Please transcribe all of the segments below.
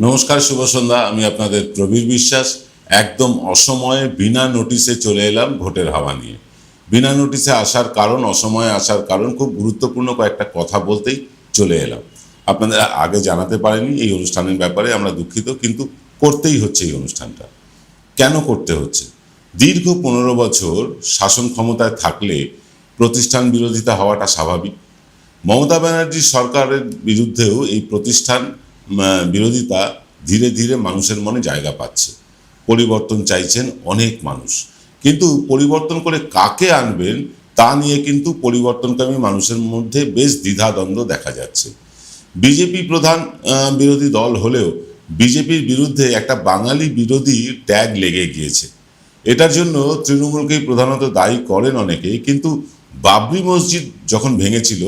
নমস্কার, শুভ সন্ধ্যা। আমি আপনাদের প্রবীর বিশ্বাস। একদম অসময়ে বিনা নোটিশে চলে এলাম ভোটের হাওয়া নিয়ে। বিনা নোটিশে আসার কারণ, অসময়ে আসার কারণ, খুব গুরুত্বপূর্ণ কয়েকটা কথা বলতেই চলে এলাম। আপনাদের আগে জানাতে পারিনি এই অনুষ্ঠানের ব্যাপারে, আমরা দুঃখিত, কিন্তু করতেই হচ্ছে এই অনুষ্ঠানটা। কেন করতে হচ্ছে? দীর্ঘ 15 বছর শাসন ক্ষমতায় থাকলে প্রতিষ্ঠান বিরোধিতা হওয়াটা স্বাভাবিক। মমতা ব্যানার্জির সরকারের বিরুদ্ধেও এই প্রতিষ্ঠান বিরোধিতা ধীরে ধীরে মানুষের মনে জায়গা পাচ্ছে। পরিবর্তন চাইছেন অনেক মানুষ, কিন্তু পরিবর্তন করে কাকে আনবেন তা নিয়ে কিন্তু পরিবর্তনকামী মানুষের মধ্যে বেশ দ্বিধাদ্বন্দ্ব দেখা যাচ্ছে। বিজেপি প্রধান বিরোধী দল হলেও বিজেপির বিরুদ্ধে একটা বাঙালি বিরোধী ট্যাগ লেগে গিয়েছে। এটার জন্য তৃণমূলকেই প্রধানত দায়ী করেন অনেকে, কিন্তু বাবরি মসজিদ যখন ভেঙেছিল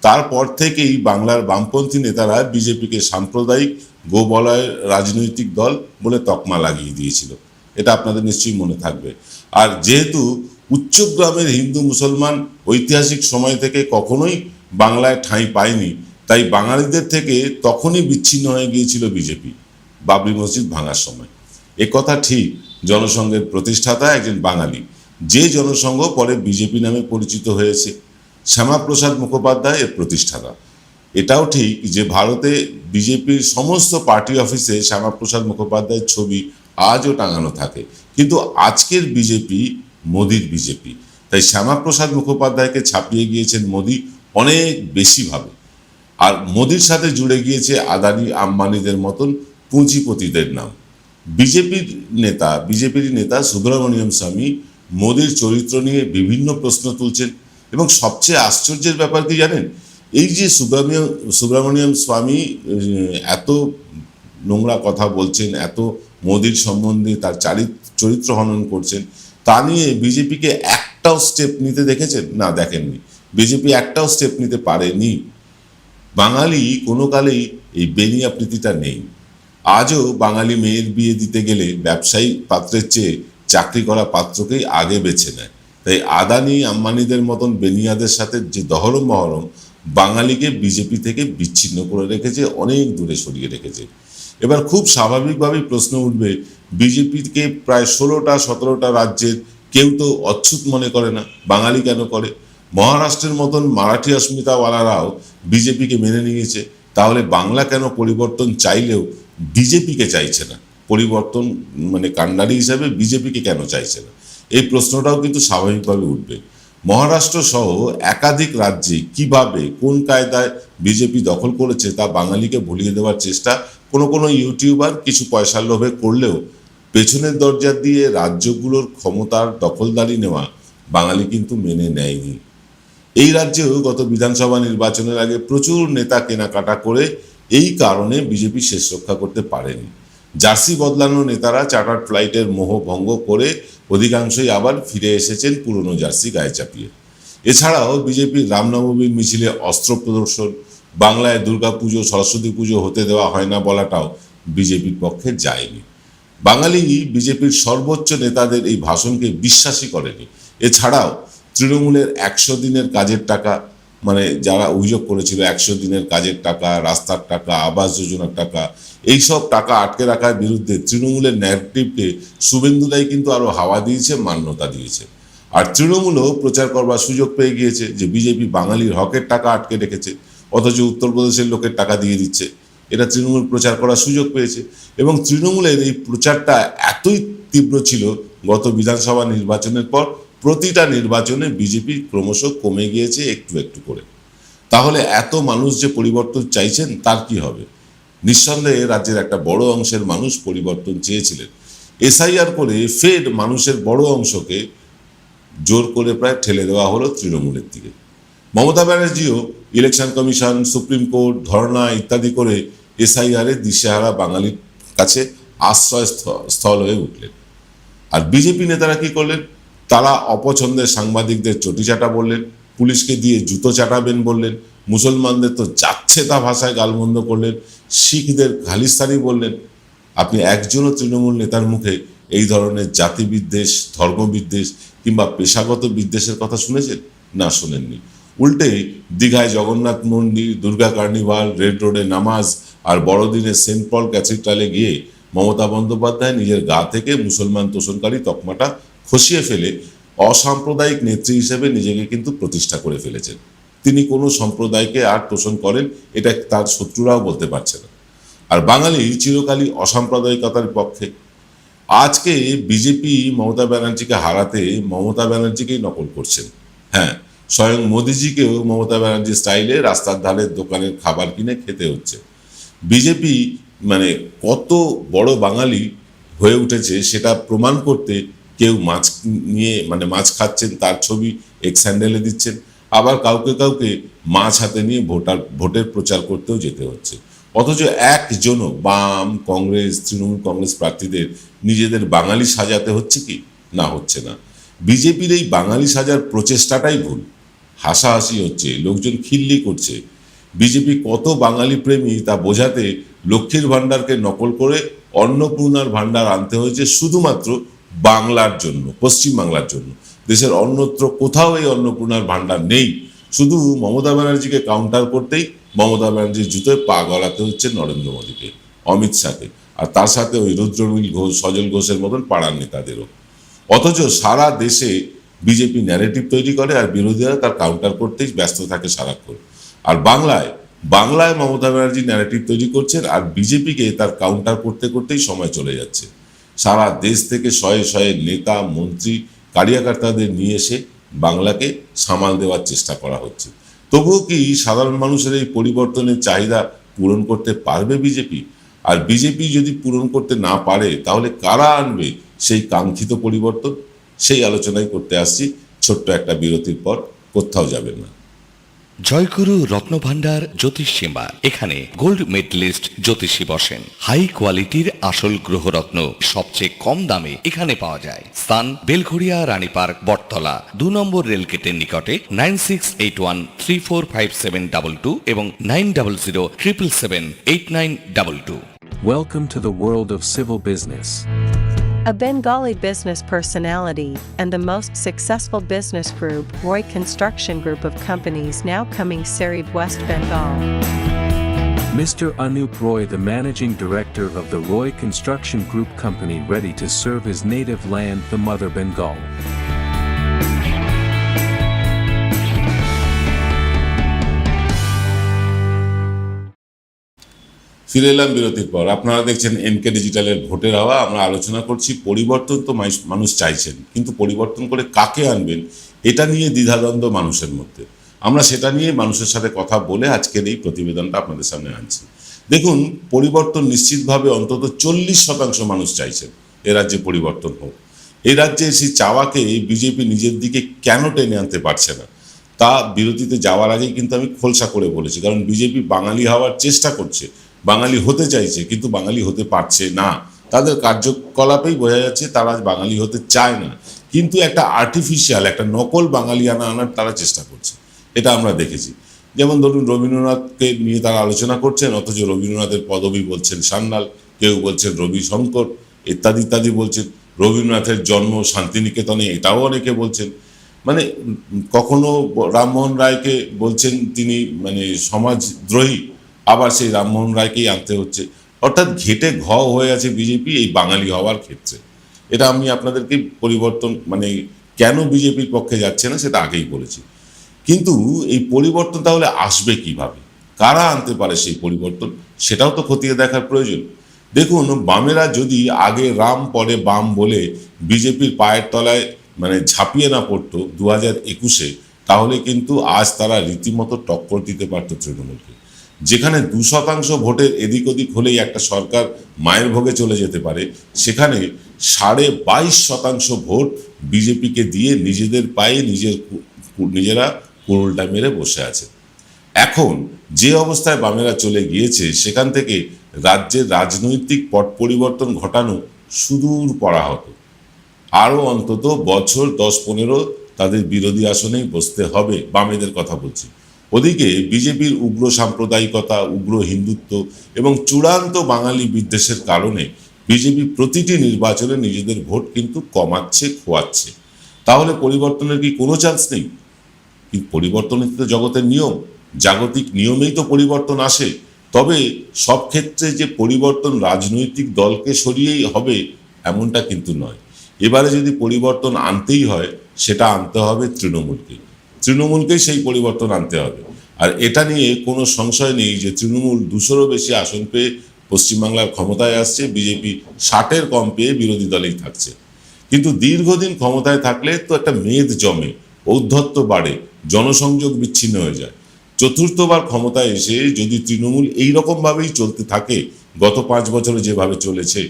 তারপর থেকেই বাংলার বামপন্থী নেতারা বিজেপিকে সাম্প্রদায়িক গোবলয়ের রাজনৈতিক দল বলে তকমা লাগিয়ে দিয়েছিল। এটা আপনাদের নিশ্চয়ই মনে থাকবে। আর যেহেতু উচ্চগ্রামের হিন্দু মুসলমান ঐতিহাসিক সময় থেকে কখনোই বাংলায় ঠাঁই পায়নি, তাই বাঙালিদের থেকে তখনই বিচ্ছিন্ন হয়ে গিয়েছিল বিজেপি বাবরি মসজিদ ভাঙার সময়। একথা ঠিক, জনসংঘের প্রতিষ্ঠাতা একজন বাঙালি, যে জনসংঘ পরে বিজেপি নামে পরিচিত হয়েছে। শ্যামাপ্রসাদ মুখোপাধ্যায় এর প্রতিষ্ঠাতা। এটাও ঠিক যে ভারতে বিজেপির সমস্ত পার্টি অফিসে শ্যামাপ্রসাদ মুখোপাধ্যায়ের ছবি আজও টাঙানো থাকে, কিন্তু আজকের বিজেপি মোদির বিজেপি, তাই শ্যামাপ্রসাদ মুখোপাধ্যায়কে ছাপিয়ে গিয়েছেন মোদি অনেক বেশিভাবে। আর মোদির সাথে জুড়ে গিয়েছে আদানি আম্বানিদের মতন পুঁজিপতিদের নাম। বিজেপির নেতা সুব্রমণিয়াম স্বামী মোদির চরিত্র নিয়ে বিভিন্ন প্রশ্ন তুলছেন, এবং সবচেয়ে আশ্চর্যের ব্যাপার কি জানেন? এই যে সুব্রমণিয়াম স্বামী এত নোংরা কথা বলছেন, এত মোদির সম্বন্ধে তার চরিত্র হনন করছেন, তা নিয়ে বিজেপিকে একটাও স্টেপ নিতে দেখেছেন? না, দেখেননি। বিজেপি একটাও স্টেপ নিতে পারেনি। বাঙালি কোনো কালেই এই বেনিয়া প্রীতিটা নেই। আজও বাঙালি মেয়ের বিয়ে দিতে গেলে ব্যবসায়ী পাত্রের চেয়ে চাকরি করা পাত্রকেই আগে বেছে নেয়। তাই আদানি আম্বানিদের মতন বেনিয়াদের সাথে যে দহরম মহরম বাঙালিকে বিজেপি থেকে বিচ্ছিন্ন করে রেখেছে, অনেক দূরে সরিয়ে রেখেছে। এবার খুব স্বাভাবিকভাবেই প্রশ্ন উঠবে, বিজেপিকে প্রায় 16-17টা রাজ্যের কেউ তো অচ্ছুত মনে করে না, বাঙালি কেন করে? মহারাষ্ট্রের মতন মারাঠি অস্মিতাওয়ালারাও বিজেপিকে মেনে নিয়েছে, তাহলে বাংলা কেন পরিবর্তন চাইলেও বিজেপিকে চাইছে না? পরিবর্তন মানে কাণ্ডারি হিসাবে বিজেপিকে কেন চাইছে না? এই প্রশ্নটাও কিন্তু স্বাভাবিকভাবে উঠবে। মহারাষ্ট্র সহ একাধিক রাজ্যে কিভাবে, কোন কায়দায় বিজেপি দখল করেছে তা বাঙালিকে ভুলিয়ে দেওয়ার চেষ্টা কোনো ইউটিউবার কিছু পয়সার লোভে করলেও পেছনের দরজা দিয়ে রাজ্যগুলোর ক্ষমতার দখলদারি নেওয়া বাঙালি কিন্তু মেনে নেয়নি। এই রাজ্যেও গত বিধানসভা নির্বাচনের আগে প্রচুর নেতা কেনাকাটা করে এই কারণে বিজেপি শেষ রক্ষা করতে পারেনি। জার্সি বদলানো নেতারা চার্টার্ড ফ্লাইটের মোহ ভঙ্গ করে অধিকাংশই আবার ফিরে এসেছেন পুরনো জার্সি গায়ে চাপিয়ে। এছাড়াও বিজেপির রামনবমীর মিছিলে অস্ত্র প্রদর্শন, বাংলায় দুর্গাপুজো সরস্বতী পুজো হতে দেওয়া হয় না বলাটাও বিজেপির পক্ষে যায়নি। বাঙালি বিজেপির সর্বোচ্চ নেতাদের এই ভাষণকে বিশ্বাসই করেনি। এছাড়াও তৃণমূলের 100 দিনের কাজের টাকা, মানে যারা অভিযোগ করেছিল 100 দিনের কাজের টাকা, রাস্তার টাকা, আবাস যোজনার টাকা, এইসব টাকা আটকে রাখার বিরুদ্ধে তৃণমূলের ন্যারেটিভকে শুভেন্দুরাই কিন্তু আরো হাওয়া দিয়েছে, মান্যতা দিয়েছে। আর তৃণমূলও প্রচার করবার সুযোগ পেয়ে গিয়েছে যে বিজেপি বাঙালির হকের টাকা আটকে রেখেছে, অথচ উত্তরপ্রদেশের লোকের টাকা দিয়ে দিচ্ছে। এটা তৃণমূল প্রচার করার সুযোগ পেয়েছে, এবং তৃণমূলের এই প্রচারটা এতই তীব্র ছিল, গত বিধানসভা নির্বাচনের পর প্রতিটা নির্বাচনে বিজেপি ক্রমশ কমে গিয়েছে একটু একটু করে। তাহলে এত মানুষ যে পরিবর্তন চাইছেন তার কি হবে? নিঃসন্দেহে রাজ্যের একটা বড় অংশের মানুষ পরিবর্তন চেয়েছিলেন। এসআইআর করে ফের মানুষের বড় অংশকে জোর করে প্রায় ঠেলে দেওয়া হলো তৃণমূলের দিকে। মমতা ব্যানার্জিও ইলেকশন কমিশন, সুপ্রিম কোর্ট, ধর্ণা ইত্যাদি করে এসআইআরের দিশেহারা বাঙালির কাছে আশ্রয় স্থল হয়ে উঠলেন। আর বিজেপি নেতারা কি করলেন? তারা অপছন্দের সাংবাদিকদের চটিচাটা বললেন, পুলিশকে দিয়ে জুতো চাটাবেন বললেন, মুসলমানদের তো যাচ্ছে তা ভাষায় গালমন্দ করলেন, শিখদের খালিস্তানি বললেন। আপনি একজনও তৃণমূল নেতার মুখে এই ধরনের জাতি বিদ্বেষ, ধর্মবিদ্বেষ কিংবা পেশাগত বিদ্বেষের কথা শুনেছেন? না, শোনেননি। উল্টে দীঘায় জগন্নাথ মন্দির, দুর্গা কার্নিভাল, রেড রোডে নামাজ, আর বড়দিনে সেন্ট পল ক্যাথিড্রালে গিয়ে মমতা বন্দ্যোপাধ্যায় নিজের গা থেকে মুসলমান তোষণকারী তকমাটা খসিয়ে ফেলে অসাম্প্রদায়িক নেত্রী হিসেবে নিজেকে কিন্তু প্রতিষ্ঠা করে ফেলেছেন। তিনি কোনো সম্প্রদায়কে আর তোষণ করেন এটা তার শত্রুরাও বলতে পারছে না। আর বাঙালি চিরকালই অসাম্প্রদায়িকতার পক্ষে। আজকে বিজেপি মমতা ব্যানার্জিকে হারাতে মমতা ব্যানার্জিকেই নকল করছেন। হ্যাঁ, স্বয়ং মোদিজিকেও মমতা ব্যানার্জি স্টাইলে রাস্তার ধারের দোকানের খাবার কিনে খেতে হচ্ছে। বিজেপি মানে কত বড় বাঙালি হয়ে উঠেছে সেটা প্রমাণ করতে কেউ মাছ নিয়ে মাছ খাচ্ছেন তার ছবি এক্স হ্যান্ডেলে দিচ্ছেন, আবার কাউকে কাউকে মাছ হাতে নিয়ে ভোটের প্রচার করতেও যেতে হচ্ছে। অথচ একজনও বাম, কংগ্রেস, তৃণমূল কংগ্রেস প্রার্থীদের নিজেদের বাঙালি সাজাতে হচ্ছে কি? না, হচ্ছে না। বিজেপির এই বাঙালি সাজার প্রচেষ্টাটাই ভুল। হাসাহাসি হচ্ছে, লোকজন খিল্লি করছে। বিজেপি কত বাঙালি প্রেমী তা বোঝাতে লক্ষ্মীর ভাণ্ডারকে নকল করে অন্নপূর্ণার ভাণ্ডার আনতে হয়েছে শুধুমাত্র বাংলার জন্য, পশ্চিম বাংলার জন্য। দেশের অন্যত্র কোথাও এই অন্নপূর্ণার ভাণ্ডার নেই। শুধু মমতা ব্যানার্জিকে কাউন্টার করতেই মমতা ব্যানার্জির জুতোয় পা গলাতে হচ্ছে নরেন্দ্র মোদীকে, অমিত শাহকে, আর তার সাথে ওই রুদ্রনীল ঘোষ, সজল ঘোষের মতন পাড়ার নেতাদেরও। অথচ সারা দেশে বিজেপি ন্যারেটিভ তৈরি করে আর বিরোধীরা তার কাউন্টার করতেই ব্যস্ত থাকে সারাক্ষণ। আর বাংলায় মমতা ব্যানার্জি ন্যারেটিভ তৈরি করছেন আর বিজেপিকে তার কাউন্টার করতে করতেই সময় চলে যাচ্ছে। সারা দেশ থেকে শয়ে শয়ে নেতা, মন্ত্রী, কার্যকর্তাদের নিয়ে এসে বাংলাকে সামাল দেওয়ার চেষ্টা করা হচ্ছে। তবুও কি সাধারণ মানুষের এই পরিবর্তনের চাহিদা পূরণ করতে পারবে বিজেপি? আর বিজেপি যদি পূরণ করতে না পারে তাহলে কারা আনবে সেই কাঙ্ক্ষিত পরিবর্তন? সেই আলোচনাই করতে আসছি ছোট্ট একটা বিরতির পর। কোথাও যাবেন না। জয়গুরু রত্নভাণ্ডার জ্যোতিষীমা, এখানে গোল্ড মেডেলিস্ট জ্যোতিষী বসেন। হাই কোয়ালিটির আসল গ্রহরত্ন সবচেয়ে কম দামে এখানে পাওয়া যায়। স্থান বেলঘড়িয়া, রানী পার্ক, বটতলা, 2 নম্বর রেলগেটের নিকটে। 9681345722 এবং 9007778922। Welcome to the world of civil business. A Bengali business personality and the most successful business group, Roy Construction Group of companies, now coming Sarib, West Bengal. Mr. Anup Roy, the managing director of the Roy Construction Group company, ready to serve his native land, the mother Bengal. ফিরে এলাম বিরতির পর। আপনারা দেখছেন NK ডিজিটালের ভোটের হাওয়া। আমরা আলোচনা করছি পরিবর্তন তো মানুষ চাইছেন, কিন্তু পরিবর্তন করে কাকে আনবেন এটা নিয়ে দ্বিধাদ্বন্দ্ব মানুষের মধ্যে। আমরা সেটা নিয়ে মানুষের সাথে কথা বলে আজকের এই প্রতিবেদনটা আপনাদের সামনে আনছি। দেখুন, পরিবর্তন নিশ্চিতভাবে অন্তত 40% মানুষ চাইছেন এ রাজ্যে পরিবর্তন হোক। এই রাজ্যে সেই চাওয়াকে বিজেপি নিজের দিকে কেন টেনে আনতে পারছে না তা বিরতিতে যাওয়ার আগেই কিন্তু আমি খোলসা করে বলেছি। কারণ বিজেপি বাঙালি হওয়ার চেষ্টা করছে, বাঙালি হতে চাইছে, কিন্তু বাঙালি হতে পারছে না। তাদের কার্যকলাপেই বোঝা যাচ্ছে তারা বাঙালি হতে চায় না, কিন্তু একটা আর্টিফিশিয়াল, একটা নকল বাঙালিয়ানা আনার তারা চেষ্টা করছে। এটা আমরা দেখেছি। যেমন ধরুন, রবীন্দ্রনাথকে নিয়ে তারা আলোচনা করছেন, অথচ রবীন্দ্রনাথের পদবী বলছেন সান্যাল, কেউ বলছেন রবি শঙ্কর, ইত্যাদি ইত্যাদি বলছেন। রবীন্দ্রনাথের জন্ম শান্তিনিকেতনে, এটাও অনেকে বলছেন। কখনো রামমোহন রায়কে বলছেন তিনি সমাজদ্রোহী, আবার সেই রামমোহন রায়কেই আনতে হচ্ছে। অর্থাৎ ঘেটে ঘ হয়ে আছে বিজেপি এই বাঙালি হওয়ার ক্ষেত্রে। এটা আমি আপনাদেরকে পরিবর্তন কেন বিজেপির পক্ষে যাচ্ছে না সেটা আগেই বলেছি। কিন্তু এই পরিবর্তন তাহলে আসবে কিভাবে, কারা আনতে পারে সেই পরিবর্তন, সেটাও তো খতিয়ে দেখার প্রয়োজন। দেখুন, বামেরা যদি আগে রাম পরে বাম বলে বিজেপির পায়ের তলায় ঝাঁপিয়ে না পড়তো 2021-এ, তাহলে কিন্তু আজ তারা রীতিমতো টক্কর দিতে পারত তৃণমূলকে। যেখানে 2% ভোটের এদিক ওদিক হলেই একটা সরকার মায়ের ভোগে চলে যেতে পারে, সেখানে 22.5% ভোট বিজেপিকে দিয়ে নিজেদের পায়ে নিজেরা কুড়ুলটা মেরে বসে আছে। এখন যে অবস্থায় বামেরা চলে গিয়েছে, সেখান থেকে রাজ্যের রাজনৈতিক পট পরিবর্তন ঘটানো সুদূর পড়া হতো। আরও অন্তত বছর 10-15 তাদের বিরোধী আসনেই বসতে হবে, বামেদের কথা বলছি। ওদিকে বিজেপির উগ্র সাম্প্রদায়িকতা, উগ্র হিন্দুত্ব এবং চূড়ান্ত বাঙালি বিদ্বেষের কারণে বিজেপি প্রতিটি নির্বাচনে নিজেদের ভোট কিন্তু কমাচ্ছে, খোয়াচ্ছে। তাহলে পরিবর্তনের কি কোনো চান্স নেই? কিন্তু পরিবর্তনের তো জগতের নিয়ম, জাগতিক নিয়মেই তো পরিবর্তন আসে। তবে সব ক্ষেত্রে যে পরিবর্তন রাজনৈতিক দলকে সরিয়েই হবে এমনটা কিন্তু নয়। এবারে যদি পরিবর্তন আনতেই হয় সেটা আনতে হবে তৃণমূলকেই সেই পরিবর্তন আনতে হবে। আর এটা নিয়ে কোনো সংশয় নেই যে তৃণমূল 200-রও বেশি আসন পেয়ে পশ্চিমবাংলার ক্ষমতায় আসছে, বিজেপি 60-এর কম পেয়ে বিরোধী দলেই থাকছে। কিন্তু দীর্ঘদিন ক্ষমতায় থাকলে তো একটা মেদ জমে, ঔদ্ধত্য বাড়ে, জনসংযোগ বিচ্ছিন্ন হয়ে যায়। চতুর্থবার ক্ষমতায় এসে যদি তৃণমূল এইরকমভাবেই চলতে থাকে, গত 5 বছরে যেভাবে চলেছে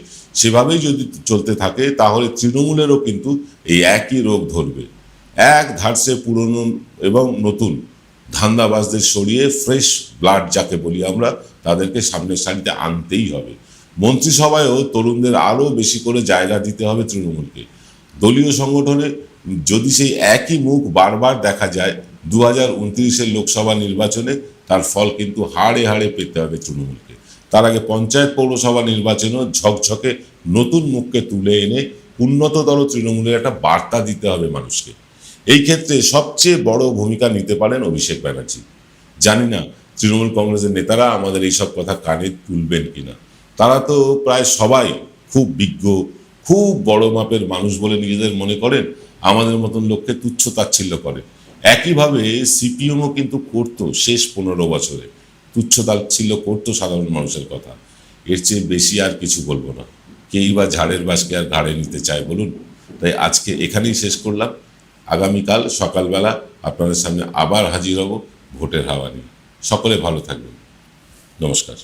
সেভাবেই যদি চলতে থাকে, তাহলে তৃণমূলেরও কিন্তু এই একই রোগ ধরবে। এক ধারসে পুরনো এবং নতুন ধান্দাবাজদের সরিয়ে ফ্রেশ ব্লাড যাকে বলি আমরা, তাদেরকে সামনের সারিতে আনতেই হবে। মন্ত্রিসভায়ও তরুণদের আরও বেশি করে জায়গা দিতে হবে তৃণমূলকে। দলীয় সংগঠনে যদি সেই একই মুখ বারবার দেখা যায় 2029-এর লোকসভা নির্বাচনে, তার ফল কিন্তু হাড়ে হাড়ে পেতে হবে তৃণমূলকে। তার আগে পঞ্চায়েত পৌরসভা নির্বাচনেও ঝকঝকে নতুন মুখকে তুলে এনে উন্নততর তৃণমূলের একটা বার্তা দিতে হবে মানুষকে। এই ক্ষেত্রে সবচেয়ে বড় ভূমিকা নিতে পারেন অভিষেক ব্যানার্জি। জানি না তৃণমূল কংগ্রেসের নেতারা আমাদের এইসব কথা কানে তুলবেন কিনা। তারা তো প্রায় সবাই খুব বিজ্ঞ, খুব বড় মাপের মানুষ বলে নিজেদের মনে করেন, আমাদের মতন লোককে তুচ্ছ তাচ্ছিল্য করে। একইভাবে সিপিএমও কিন্তু করতো শেষ 15 বছরে, তুচ্ছ তাচ্ছিল্য করতো সাধারণ মানুষের কথা। এর চেয়ে বেশি আর কিছু বলবো না। কেই বা ঝাড়ের বাসকে আর ঘাড়ে নিতে চায় বলুন? তাই আজকে এখানেই শেষ করলাম। আগামীকাল সকালবেলা আপনাদের সামনে আবার হাজির হব ভোটের হাওয়া নিয়ে। সকলে ভালো থাকবেন। নমস্কার।